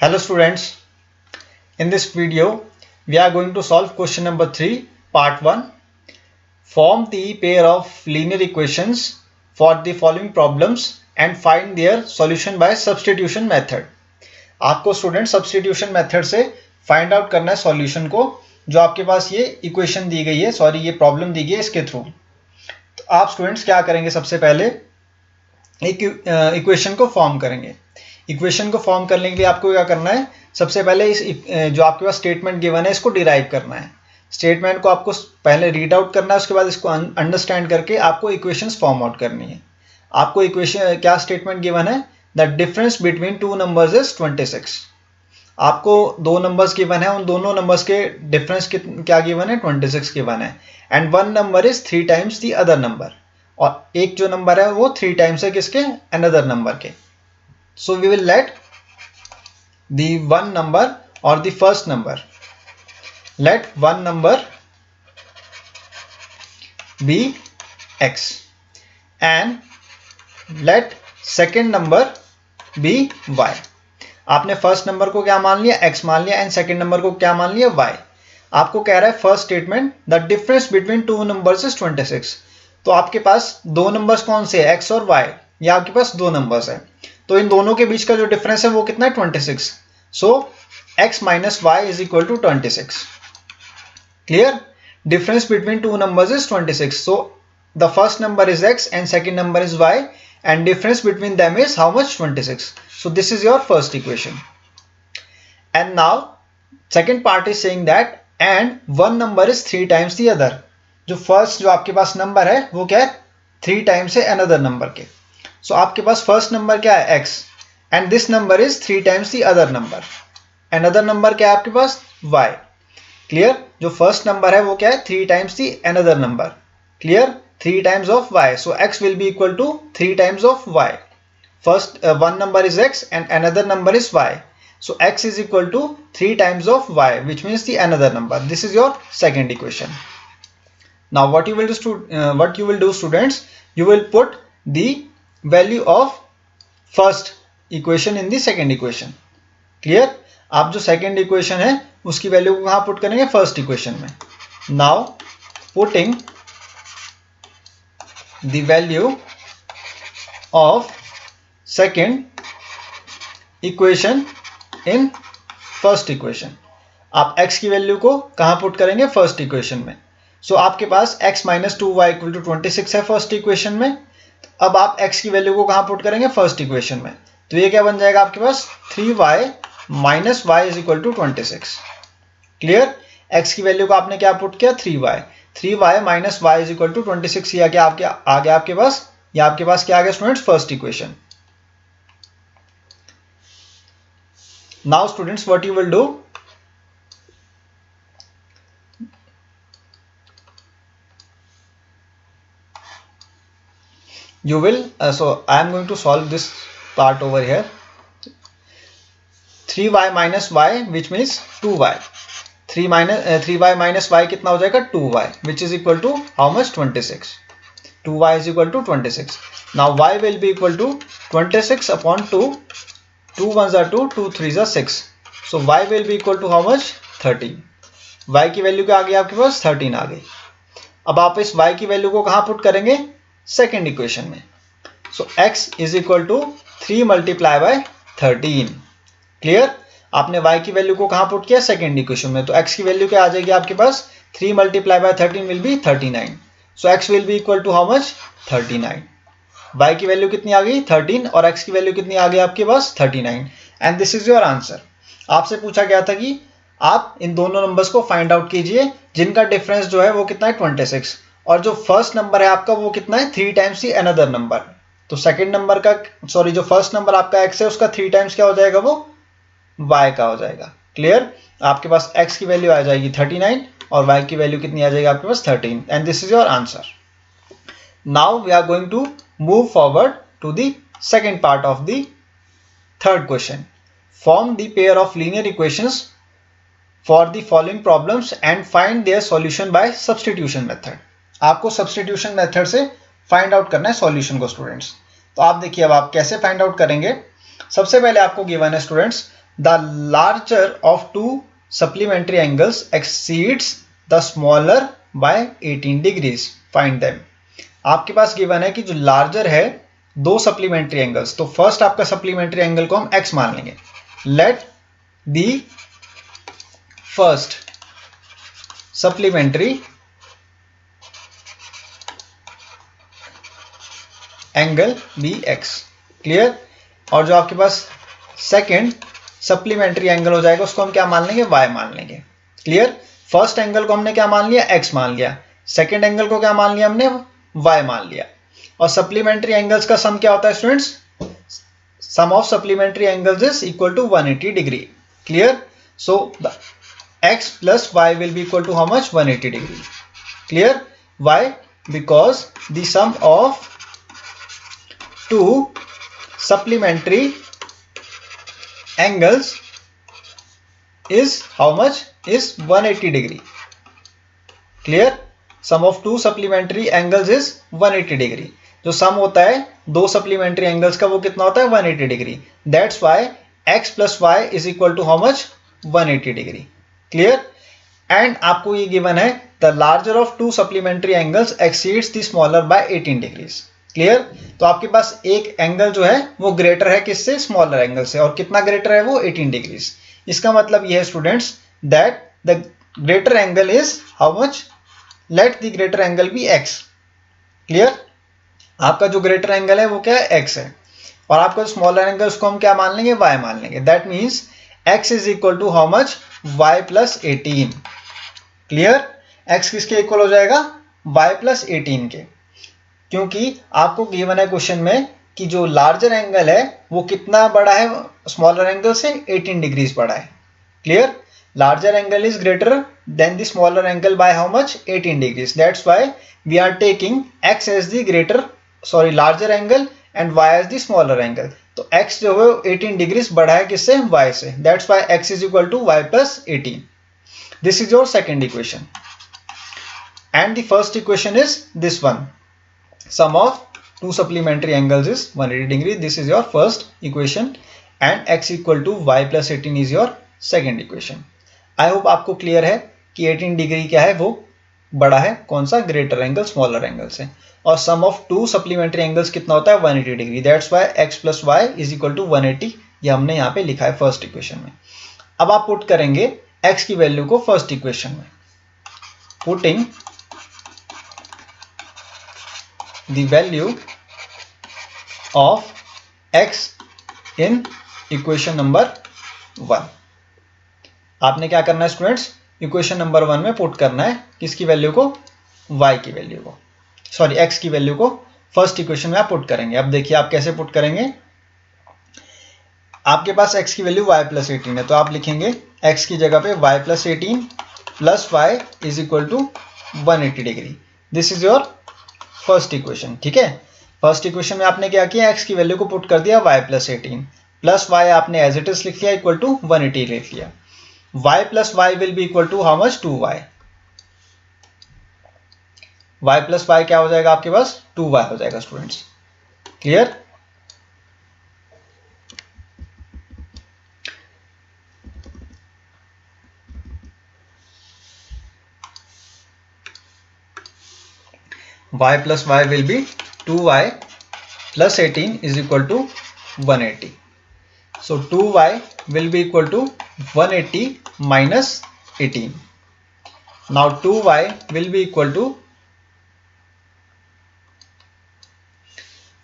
Hello students, in this video we are going to solve question number 3 part 1. Form the pair of linear equations for the following problems and find their solution by substitution method. आपको student substitution method से find out करना है solution को जो आपके पास ये equation दी गई है, ये प्रॉब्लम दी गई है इसके थ्रू। तो आप स्टूडेंट्स क्या करेंगे, सबसे पहले एक इक्वेशन को फॉर्म करेंगे। इक्वेशन को फॉर्म करने के लिए आपको क्या करना है, सबसे पहले इस जो आपके पास स्टेटमेंट गिवन है इसको डिराइव करना है। स्टेटमेंट को आपको पहले रीड आउट करना है, उसके बाद इसको अंडरस्टैंड करके आपको इक्वेशंस फॉर्म आउट करनी है। आपको इक्वेशन क्या स्टेटमेंट गिवन है, the difference between two numbers is 26। आपको दो नंबर्स गिवन है, उन दोनों नंबर्स के डिफरेंस क्या गिवन है, 26 गिवन है। And one number is 3 times the other number, और एक जो नंबर है वो 3 टाइम्स है किसके, अनदर नंबर के। So we will let the one number or the first number, let one number be x and let second number be y. आपने first number को क्या मान लिया, x मान लिया, एंड सेकेंड नंबर को क्या मान लिया, y। आपको कह रहा है first statement the difference between two numbers is 26। तो आपके पास दो नंबर्स कौन से है, x और y। या आपके पास दो नंबर्स है, तो इन दोनों के बीच का जो डिफरेंस है वो कितना है, 26। So x minus y is equal to 26। Clear, difference between two numbers is 26। So the first number is x and second number is y and difference between them is how much, 26। So this is your first equation. And now second part is saying that and one number is 3 times the other. जो first जो आपके पास number है वो क्या है, 3 times है another number के। सो आपके पास फर्स्ट नंबर क्या है, x, and this number is 3 times the other number. Another number क्या है आपके पास, y। क्लियर, जो फर्स्ट नंबर है वो क्या है, 3 times the another number. Clear, 3 times of y, so x will be equal to 3 times of y। First one number is x and another number is y, so x is equal to 3 times of y, which means the another number. This is your second equation. Now what you will do students, you will put the value of first equation in the second equation. Clear, आप जो second equation है उसकी value को कहाँ put करेंगे, first equation में। Now putting the value of second equation in first equation, आप x की वैल्यू को कहां पुट करेंगे, फर्स्ट इक्वेशन में। सो आपके पास x minus 2y equal to 26 है फर्स्ट इक्वेशन में। अब आप x की वैल्यू को कहां पुट करेंगे, फर्स्ट इक्वेशन में। तो ये क्या बन जाएगा आपके पास, 3y minus y is equal to 26। Clear, x की वैल्यू को आपने क्या पुट किया, 3y minus y is equal to 26। ये आ गया आपके पास, या आपके पास क्या आ गया students, first equation. Now students, what you will do, you will so I am going to solve this part over here. 3y minus y which means 2y, 3y minus y कितना हो जाएगा, 2y, which is equal to how much, 26। 2y is equal to 26। now y will be equal to 26 upon 2, 2 1s are 2, 2 3s are 6, so y will be equal to how much, 13। y की value क्या आ गई आपके पास, 13 आ गई। अब आप इस y की वैल्यू को कहां पुट करेंगे, सेकेंड इक्वेशन में। So x is equal to 3 multiply by 13। Clear, आपने y की वैल्यू को कहां पुट किया, सेकेंड इक्वेशन में। तो x की वैल्यू क्या आ जाएगी आपके पास, 3 multiply by 13 will be 39। So x will be equal to how much, 39। y की वैल्यू कितनी आ गई, 13, और x की वैल्यू कितनी आ गई आपके पास, 39। And this is your answer. आपसे पूछा गया था कि आप इन दोनों नंबर्स को फाइंड आउट कीजिए जिनका डिफरेंस जो है वो कितना है, 26, और जो फर्स्ट नंबर है आपका वो कितना है, 3 टाइम्स ही अनदर नंबर। तो सेकेंड नंबर का जो फर्स्ट नंबर आपका x है उसका 3 टाइम्स क्या हो जाएगा, वो y का हो जाएगा। क्लियर, आपके पास x की वैल्यू आ जाएगी 39 और y की वैल्यू कितनी आ जाएगी आपके पास, 13। And this is your answer. Now we are going to move forward to the second part of the third question. Form the pair of linear equations for the following problems and find their solution by substitution method. आपको substitution method से find out करना है solution को students. तो आप देखिए अब आप कैसे find out करेंगे। सबसे पहले आपको given है students the larger of two supplementary angles exceeds the smaller by 18 degrees, find them. आपके पास गिवन है कि जो लार्जर है दो सप्लीमेंट्री एंगल्स, तो फर्स्ट आपका सप्लीमेंट्री एंगल को हम x मान लेंगे। Let the first supplementary angle be x, clear. और जो आपके पास सेकेंड सप्लीमेंट्री एंगल हो जाएगा उसको हम क्या मान लेंगे, y मान लेंगे, क्लियर। फर्स्ट एंगल को हमने क्या मान लिया, x मान लिया, सेकेंड एंगल को क्या मान लिया हमने, y मान लिया। और सप्लीमेंट्री एंगल्स का सम क्या होता है students, sum of supplementary angles is equal to 180 degree, clear. So the x plus y will be equal to how much, 180 degree, clear। why, because the sum of two supplementary angles is how much, is 180 degree, clear। sum of two supplementary angles is 180 degree। जो सम होता है दो supplementary angles का वो कितना होता है, 180 degree. That's Y x plus y is equal to how much, 180 degree, clear. And आपको ये गिवन है the larger of two supplementary angles exceeds the smaller by 18 degrees, clear. तो आपके पास एक एंगल जो है वो ग्रेटर है किससे, स्मॉलर एंगल से, और कितना ग्रेटर है वो, 18 डिग्रीज। इसका मतलब ये है students that the greater angle is how much, let the greater angle be x, clear. आपका जो ग्रेटर एंगल है वो क्या है, x है, और आपका स्मॉलर एंगल उसको हम क्या मान लेंगे, y मान लेंगे। That means x is equal to how much, y plus 18, clear. x किसके इक्वल हो जाएगा, y प्लस 18 के, क्योंकि आपको गिवन है क्वेश्चन में कि जो लार्जर एंगल है वो कितना बड़ा है स्मॉलर एंगल से, 18 डिग्रीज बड़ा है, clear. Larger angle is greater than the smaller angle by how much, 18 degrees। That's why we are taking x as the greater, sorry larger angle and y as the smaller angle. तो x जो है 18 degrees बड़ा है किससे, y से। That's why x is equal to y plus 18। This is your second equation and the first equation is this one, sum of two supplementary angles is 180 degree. This is your first equation and x equal to y plus 18 is your second equation. I hope आपको clear है कि 18 degree क्या है, वो बड़ा है कौन सा, ग्रेटर एंगल स्मॉलर एंगल से। और sum of two supplementary angles कितना होता है, 180 degree. That's Y x plus y is equal to 180, ये हमने यहाँ पे लिखा है फर्स्ट इक्वेशन में। अब आप पुट करेंगे x की वैल्यू को फर्स्ट इक्वेशन में, putting the value of x in equation number 1। आपने क्या करना है स्टूडेंट्स, इक्वेशन नंबर 1 में पुट करना है किसकी वैल्यू को, y की वैल्यू को, सॉरी x की वैल्यू को फर्स्ट इक्वेशन में आप पुट करेंगे। अब देखिए आप कैसे पुट करेंगे, आपके पास x की वैल्यू y प्लस 18 है, तो आप लिखेंगे x की जगह पे y plus 18 plus y is equal to 180 degree. This is your first equation, ठीक है। फर्स्ट इक्वेशन में आपने क्या किया, x की वैल्यू को पुट कर दिया y प्लस 18 प्लस वाई आपने एज इट इज लिख लिया इक्वल टू 180 लिख लिया। y plus y will be equal to how much, 2y। y plus y क्या हो जाएगा आपके पास, 2y हो जाएगा students, clear. y plus y will be 2y plus 18 is equal to 180. So 2y will be equal to 180 minus 18. Now 2y will be equal to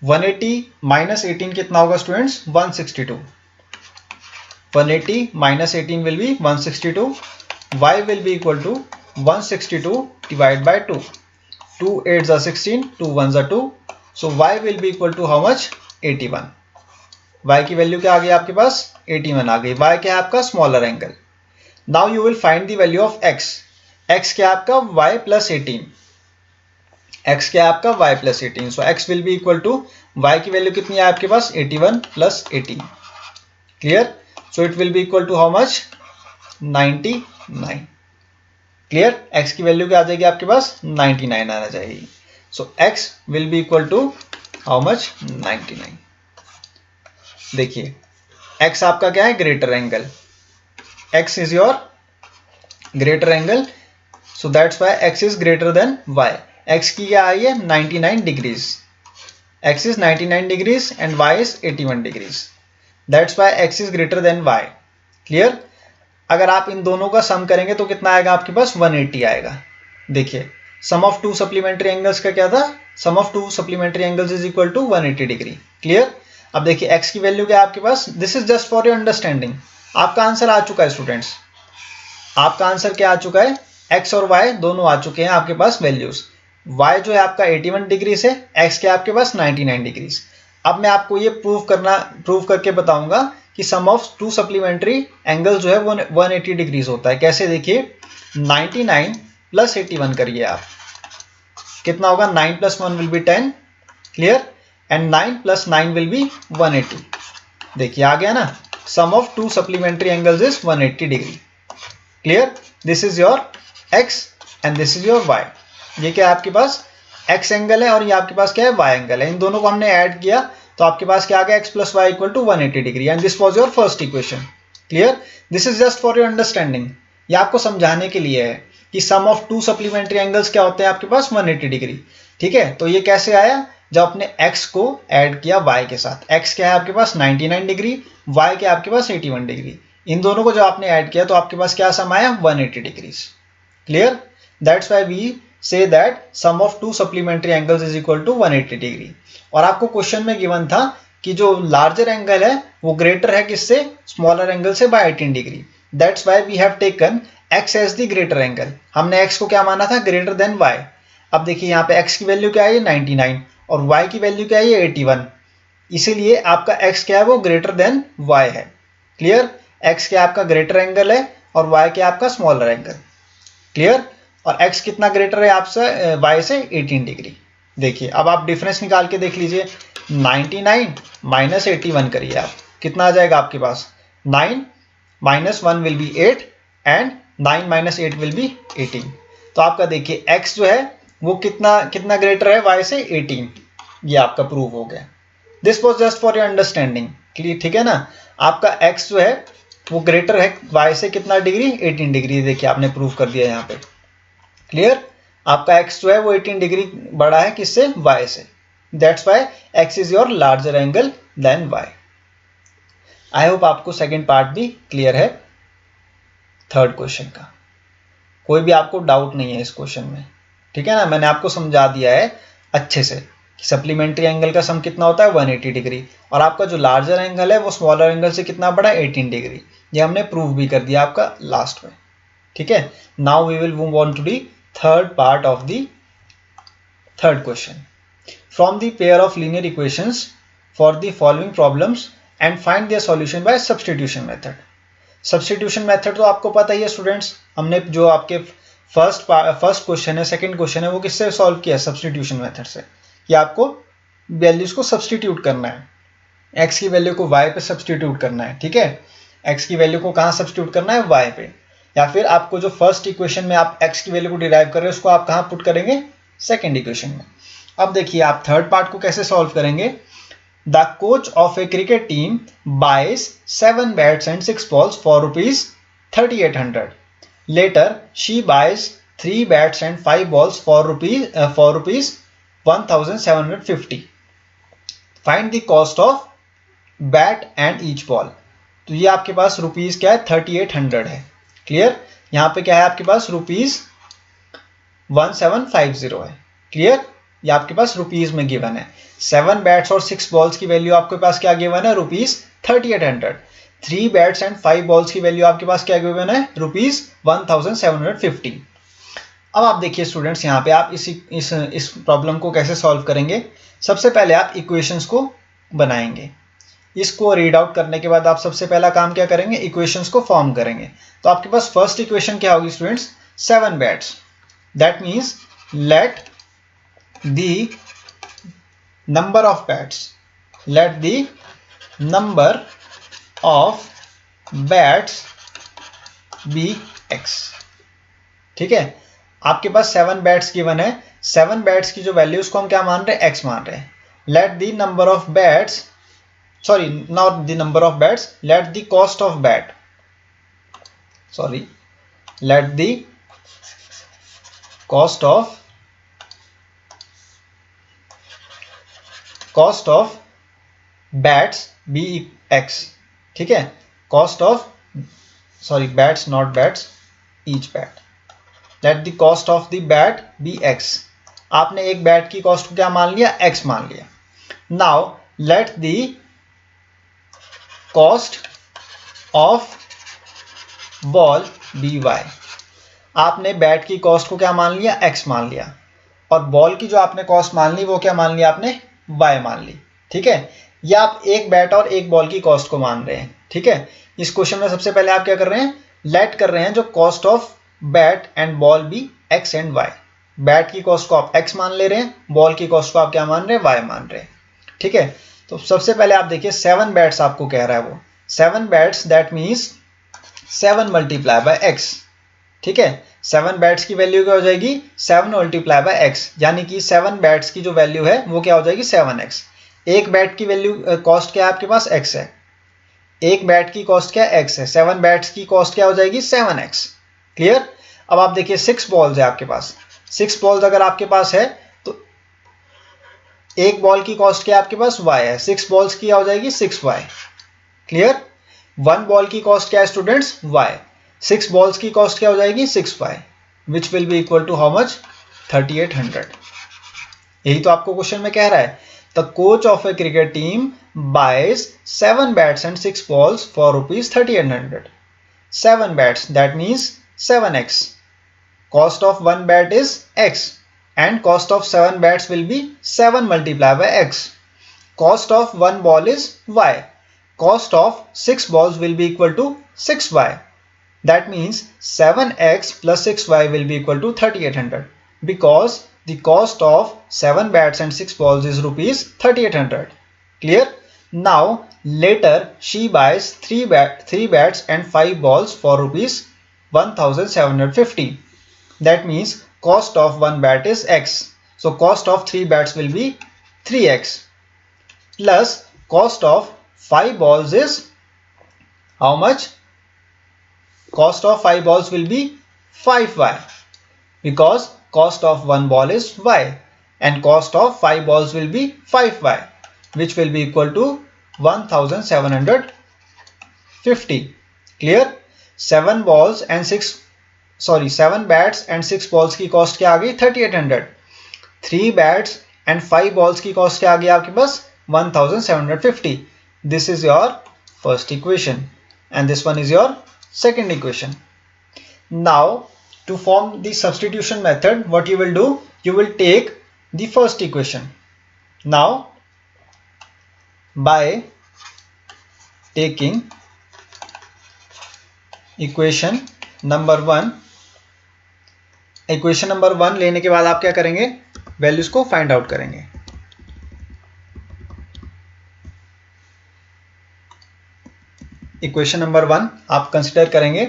180 minus 18 कितना होगा students, 162. 180 minus 18 will be 162. y will be equal to 162 divided by 2. 2 8s are 16, 2 1s are 2. So y will be equal to how much, 81. y की value क्या आ गई आपके पास, 81 आ गई। y क्या है आपका, smaller angle. Now you will find the value of x। x क्या है आपका, y प्लस 18। x क्या है आपका, y plus 18। So x will be equal to, y की वैल्यू कितनी है आपके पास, 81 plus 18, clear. So it will be equal to how much, 99, clear. x की वैल्यू क्या आ जाएगी आपके पास, 99 आना चाहिए। So x will be equal to how much, 99। देखिए x आपका क्या है, greater angle, x is your greater angle, so that's Y x is greater then y। x की क्या आई है 99 degrees, x is 99 degrees and y is 81 degrees. That's why x is greater than y. Clear? अगर आप इन दोनों का सम करेंगे तो कितना आएगा आपके पास 180 आएगा। देखिए sum of two supplementary angles का क्या था, sum of two supplementary angles is equal to 180 degree. Clear? अब देखिए x की वैल्यू क्या है आपके पास, this is just for your understanding. आपका आंसर आ चुका है स्टूडेंट्स, आपका आंसर क्या आ चुका है, x और y दोनों आ चुके हैं आपके पास वैल्यूज। y जो है आपका 81 डिग्री से, x के आपके पास 99 डिग्रीज। अब मैं आपको ये प्रूव करके बताऊंगा कि sum of two supplementary angle जो है वो 180 डिग्रीज होता है। कैसे, देखिए 99 प्लस 81 करिए आप, कितना होगा, 9 plus 1 will be 10, clear, and 9 plus 9 will be 180। देखिए आ गया ना, sum of two supplementary angles is 180 degree. Clear? This is your x and this is your y। ये क्या है आपके पास, x एंगल है और ये आपके पास क्या है, y एंगल है। इन दोनों को हमने ऐड किया तो आपके पास क्या आ गया, x plus y equal to 180 degree, and this was your first equation. Clear? This is just for your understanding, ये आपको समझाने के लिए है कि sum of two supplementary angles क्या होते हैं आपके पास, 180 डिग्री। ठीक है, तो ये कैसे आया, जब आपने x को ऐड किया y के साथ। x क्या है आपके पास 99 डिग्री, y क्या है आपके पास 81 डिग्री। इन दोनों को जब आपने ऐड किया तो आपके पास क्या सम आया, 180 degrees. Clear? That's why we say that sum of two supplementary angles is equal to 180 degree. और आपको क्वेश्चन में गिवन था कि जो लार्जर एंगल है वो ग्रेटर है किससे, स्मॉलर एंगल से by 18 degree. That's why we have taken x as the greater angle. हमने x को क्या माना था, ग्रेटर देन y। अब देखिए यहाँ पे x की वैल्यू क्या है 99 और y की वैल्यू क्या है 81, इसीलिए आपका x क्या है वो ग्रेटर देन y है। क्लियर? x क्या आपका ग्रेटर एंगल है और y क्या आपका स्मॉलर एंगल। क्लियर? और x कितना ग्रेटर है आपसे, y से 18 डिग्री। देखिए अब आप डिफरेंस निकाल के देख लीजिए, 99 माइनस 81 करिए आप, कितना आ जाएगा आपके पास, 9 minus 1 will B 8 and 9 minus 8 will be 18। तो आपका देखिए x जो है वो कितना ग्रेटर है y से 18, ये आपका प्रूव हो गया। This was just for your understanding. Clear? ठीक है ना, आपका x जो है वो ग्रेटर है y से कितना डिग्री, 18 डिग्री। देखिए आपने प्रूव कर दिया यहाँ पे। क्लियर? आपका x जो है वो 18 डिग्री बड़ा है किससे, y से। That's Y x is your larger angle than y। I hope आपको सेकेंड पार्ट भी क्लियर है थर्ड क्वेश्चन का, कोई भी आपको डाउट नहीं है इस क्वेश्चन में। ठीक है ना, मैंने आपको समझा दिया है अच्छे से कि सप्लीमेंट्री एंगल का सम कितना होता है 180 डिग्री, और आपका जो लार्जर एंगल है वो स्मॉलर एंगल से कितना बड़ा है 18 डिग्री। ये हमने प्रूव भी कर दिया आपका लास्ट में। ठीक है, now we will move on to the third part of the third question. From the pair of linear equations for the following problems and find their solution by substitution method. Substitution method तो आपको पता ही है students, हमने जो आपके first question है, second question है, वो किससे सॉल्व किया, सब्सटीट्यूशन मेथड से, कि आपको वैल्यूज को सब्सटीट्यूट करना है, x की वैल्यू को y पे सब्सटीट्यूट करना है। ठीक है, x की वैल्यू को कहाँ सब्सटीट्यूट करना है, y पे, या फिर आपको जो फर्स्ट इक्वेशन में आप x की वैल्यू को डिराइव कर रहे हैं उसको आप कहाँ पुट करेंगे, सेकंड इक्वेशन में। अब देखिए आप थर्ड पार्ट को कैसे सॉल्व करेंगे। The coach of a cricket team buys 7 bats and 6 balls for ₹3800। Later she buys 3 bats and 5 balls for ₹1750। Find the cost of bat and each ball. तो ये आपके पास रुपीज क्या है 3800 है। क्लियर? यहाँ पे क्या है आपके पास ₹1750 है। क्लियर? ये आपके पास रुपीज में गिवन है। 7 बैट्स और 6 बॉल्स की वैल्यू आपके पास क्या गिवन है, ₹3800। 3 बैट्स एंड 5 बॉल्स की वैल्यू आपके पास क्या गिवन है, ₹1750। अब आप देखिए स्टूडेंट्स, यहाँ पे आप इस प्रॉब्लम को कैसे सॉल्व करेंगे। सबसे पहले आप इक्वेशंस को बनाएंगे, इसको रीड आउट करने के बाद आप सबसे पहला काम क्या करेंगे, इक्वेशंस को फॉर्म करेंगे। तो आपके पास फर्स्ट इक्वेशन क्या होगी students, 7 bats, that means let the number of bats, let the number of bats be x। ठीक है, आपके पास 7 बैट्स गिवन है, 7 बैट्स की जो वैल्यू उसको हम क्या मान रहे हैं, x मान रहे हैं। Late the number of bats sorry, not the number of bats, let the cost of bat, sorry, let the cost of bats be x, ठीक है, cost of, sorry, bats not bats, each bat, let the cost of the bat be x. आपने एक bat की cost को क्या मान लिया, x मान लिया. Now let the cost of ball be y. आपने बैट की कॉस्ट को क्या मान लिया, x मान लिया, और बॉल की जो आपने कॉस्ट मान ली वो क्या मान लिया आपने, y मान ली. ठीक है, या आप एक बैट और एक बॉल की कॉस्ट को मान रहे हैं. ठीक है, इस क्वेश्चन में सबसे पहले आप क्या कर रहे हैं, लेट कर रहे हैं जो cost of bat and ball be x and y. Bat की कॉस्ट को आप x मान ले रहे हैं, बॉल की कॉस्ट को आप क्या मान रहे हैं, y मान रहे हैं. ठीक है, तो सबसे पहले आप देखिए 7 बैट्स आपको कह रहा है वो, 7 bats that means 7 multiply bye x. ठीक है, 7 बैट्स की वैल्यू क्या हो जाएगी, 7 मल्टीप्लाई बाय x, यानी कि 7 बैट्स की जो वैल्यू है वो क्या हो जाएगी 7x. एक बैट की वैल्यू कॉस्ट क्या है आपके पास, x है, एक बैट की कॉस्ट क्या है, x है, 7 बैट्स की कॉस्ट क्या हो जाएगी 7x. क्लियर. अब आप देखिए 6 बॉल्स है आपके पास, 6 बॉल्स अगर आपके पास है तो एक बॉल की कॉस्ट क्या आपके पास, y है, 6 बॉल्स की क्या हो जाएगी 6y. क्लियर. 1 बॉल की कॉस्ट क्या है स्टूडेंट्स, y, 6 बॉल्स की कॉस्ट क्या हो जाएगी 6y, which will be equal to how much, 3800. यही तो आपको क्वेश्चन में कह रहा है, the coach of a cricket team buys 7 bats and 6 balls for ₹3800. 7 bats that means 7x. Cost of 1 bat is x and cost of 7 bats will be 7 multiplied by x. Cost of 1 ball is y. Cost of 6 balls will be equal to 6y. That means 7x plus 6y will be equal to 3800, because the cost of 7 bats and 6 balls is ₹3800. Clear? Now later she buys 3 bats and 5 balls for ₹1750. That means cost of 1 bat is x. So cost of 3 bats will be 3x, plus cost of 5 balls is how much? Cost of 5 balls will be 5y, because cost of 1 ball is y and cost of 5 balls will be 5y, which will be equal to 1750. Clear? 7 balls and 7 bats and 6 balls की cost क्या आ गई 3800. 3 bats and 5 balls की cost क्या आ गई आपके पास 1750. This is your first equation and this one is your second equation. Now to form the substitution method, what you will do, you will take the first equation. Now by taking equation number 1, equation number 1 लेने के बाद आप क्या करेंगे, values को find out करेंगे. Equation number 1 आप consider करेंगे.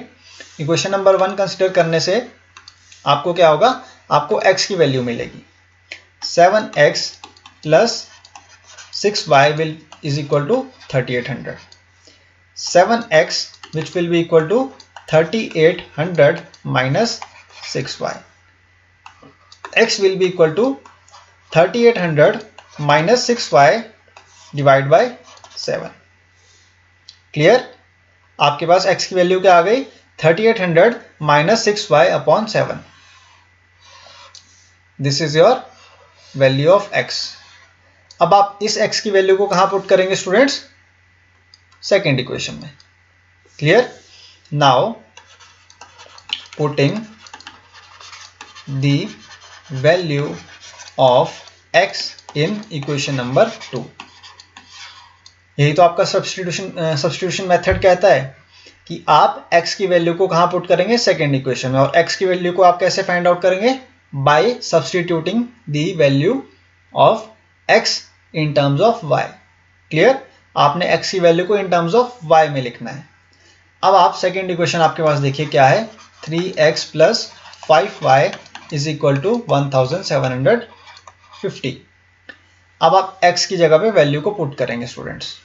इक्वेशन नंबर 1 कंसिडर करने से आपको क्या होगा, आपको x की वैल्यू मिलेगी 7x plus 6y will is equal to 3800. 7x which will be equal to 3800 minus 6y. x will be equal to 3800 minus 6y divided by 7. Clear. आपके पास x की वैल्यू क्या आ गई 3800 minus 6y upon 7. This is your value of x. अब आप इस x की वैल्यू को कहां पुट करेंगे स्टूडेंट्स, सेकेंड इक्वेशन में. Clear. Now putting the value of x in equation number 2. यही तो आपका सब्स्टिट्यूशन मेथड कहता है कि आप x की वैल्यू को कहां पुट करेंगे, सेकेंड इक्वेशन में, और x की वैल्यू को आप कैसे फाइंड आउट करेंगे, bye substituting the value of x in terms of y. Clear. आपने x की वैल्यू को इन टर्म्स ऑफ y में लिखना है. अब आप सेकेंड इक्वेशन आपके पास देखिए क्या है, 3x plus 5y is equal to 1750. अब आप x की जगह पे वैल्यू को पुट करेंगे स्टूडेंट्स.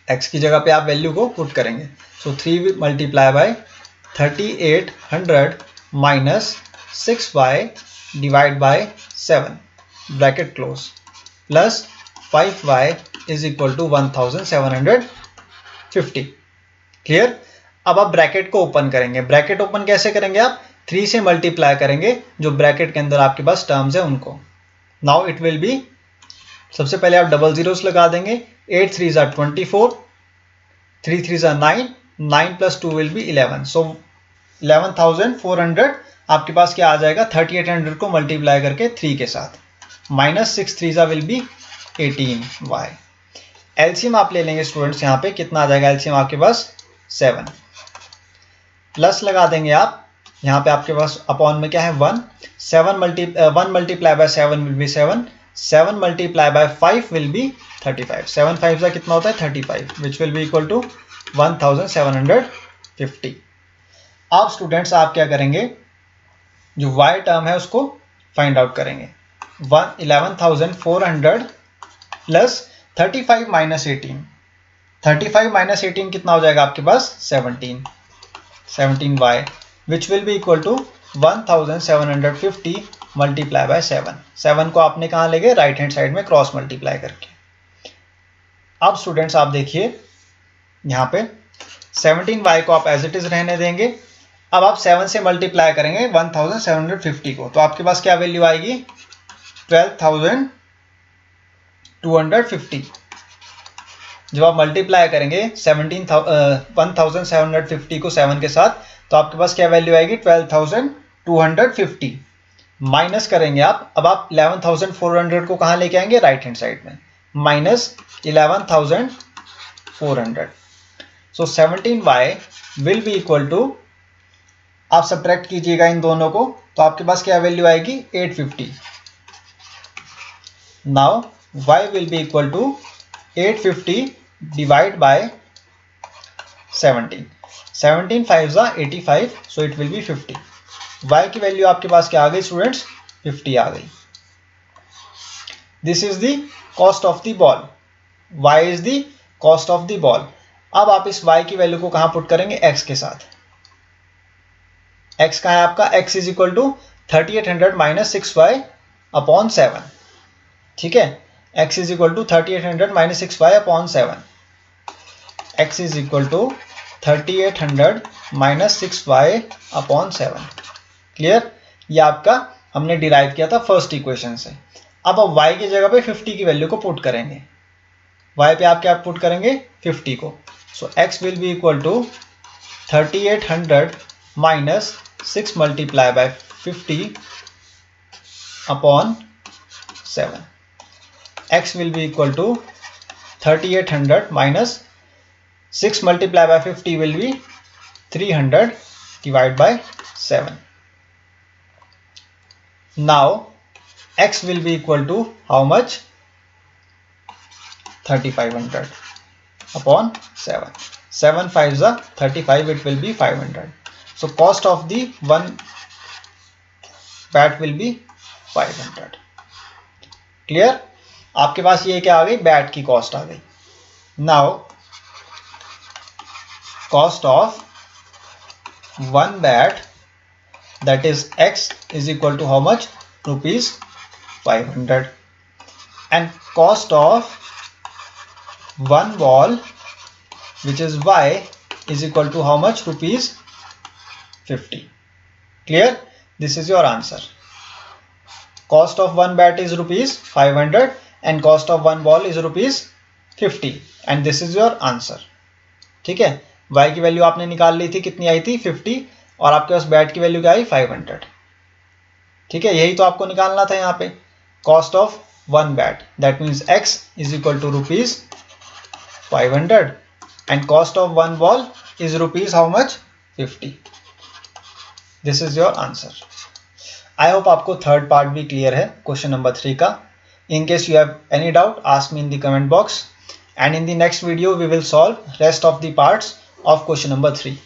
x की जगह पे आप वैल्यू को पुट करेंगे। So 3 multiply by 3800 minus 6y divide by 7 bracket close plus 5y is equal to 1750। Clear. अब आप ब्रैकेट को ओपन करेंगे। ब्रैकेट ओपन कैसे करेंगे आप? 3 से मल्टीप्लाई करेंगे जो ब्रैकेट के अंदर आपके पास टर्म्स है उनको। नाउ इट विल बी, सबसे पहले आप डबल जीरोस लगा देंगे। 8 3 ज़ा 24, 3 3 ज़ा 9, 9 प्लस 2 विल बी 11। सो 11,400 आपके पास क्या आ जाएगा? 3800 को मल्टीप्लाई करके 3 के साथ, माइनस 6 3 ज़ा विल बी 18y। एलसीएम आप ले लेंगे स्टूडेंट्स, यहाँ पे कितना आ जाएगा एलसीएम आपके पास? 7 प्लस लगा देंगे आप। यहाँ पे आपके पास अपॉन में क्या है? 1 multiply by 7 will be 7, 7 multiply by 5 will be 35। 7 5 का कितना होता है? 35, which will be equal to 1750। अब स्टूडेंट्स आप क्या करेंगे? जो y टर्म है उसको फाइंड आउट करेंगे। 11,400 प्लस 35 माइनस 18, 35 माइनस 18 कितना हो जाएगा आपके पास? 17y, which will be equal to 1750 multiply by 7। 7 को आपने कहाँ ले गए? राइट हैंड साइड में क्रॉस मल्टीप्लाई करके। अब स्टूडेंट्स आप देखिए यहाँ पे 17y को आप एज इट इज रहने देंगे। अब आप 7 से मल्टीप्लाई करेंगे 1750 को, तो आपके पास क्या वैल्यू आएगी? 12,250। जब आप मल्टीप्लाई करेंगे 1750 को 7 के साथ, तो आपके पास क्या वैल्यू आएगी? 12,250। माइनस करेंगे आप। अब आप 11,400 को कहाँ लेके आएंगे? राइट हैंड साइड में, minus 11,400। So 17y will be equal to, आप सब्ट्रैक्ट कीजिएगा इन दोनों को, तो आपके पास क्या वैल्यू आएगी? 850। Now y will be equal to 850 divide by 17, 17 5 ज़ा 85, so it will be 50। y की वैल्यू आपके पास क्या आ गई स्टूडेंट्स? 50 आ गई। This is the cost of the ball. y is the cost of the ball. अब आप इस y की वैल्यू को कहां पुट करेंगे? x के साथ। x कहां है आपका? x is equal to 3800 minus 6y upon 7। ठीक है, x is equal to 3800 minus 6y upon 7। x is equal to 3800 minus 6y upon 7। Clear. ये आपका हमने डिराइव किया था फर्स्ट इक्वेशन से। अब आप y की जगह पे 50 की वैल्यू को पुट करेंगे। y पे आप क्या पुट करेंगे? 50 को। So x will be equal to 3800 minus 6 multiply by 50 upon 7। x will be equal to 3800 minus 6 multiplied by 50 will be 300 divided by 7. Now x will be equal to how much? 3500 upon 7. 7 5 is 35, it will be 500. So cost of the one bat will be 500. Clear? आपके पास ये क्या आ गई? Bat की cost आ गई। Now cost of one bat, that is x is equal to how much? ₹500। And cost of one ball which is y is equal to how much? ₹50। Clear? This is your answer. Cost of one bat is ₹500 and cost of one ball is ₹50 and this is your answer. ठीक है, y की value आपने निकाल ली थी, कितनी आई थी? 50, और आपके पास बैट की वैल्यू क्या आई? 500। ठीक है, यही तो आपको निकालना था यहाँ पे। Cost of one bat, that means x is equal to ₹500 and cost of one ball is rupees how much? 50। This is your answer. I hope आपको थर्ड पार्ट भी क्लियर है क्वेश्चन नंबर 3 का। In case you have any doubt, ask me in the comment box, and in the next video we will solve rest of the parts of question number 3.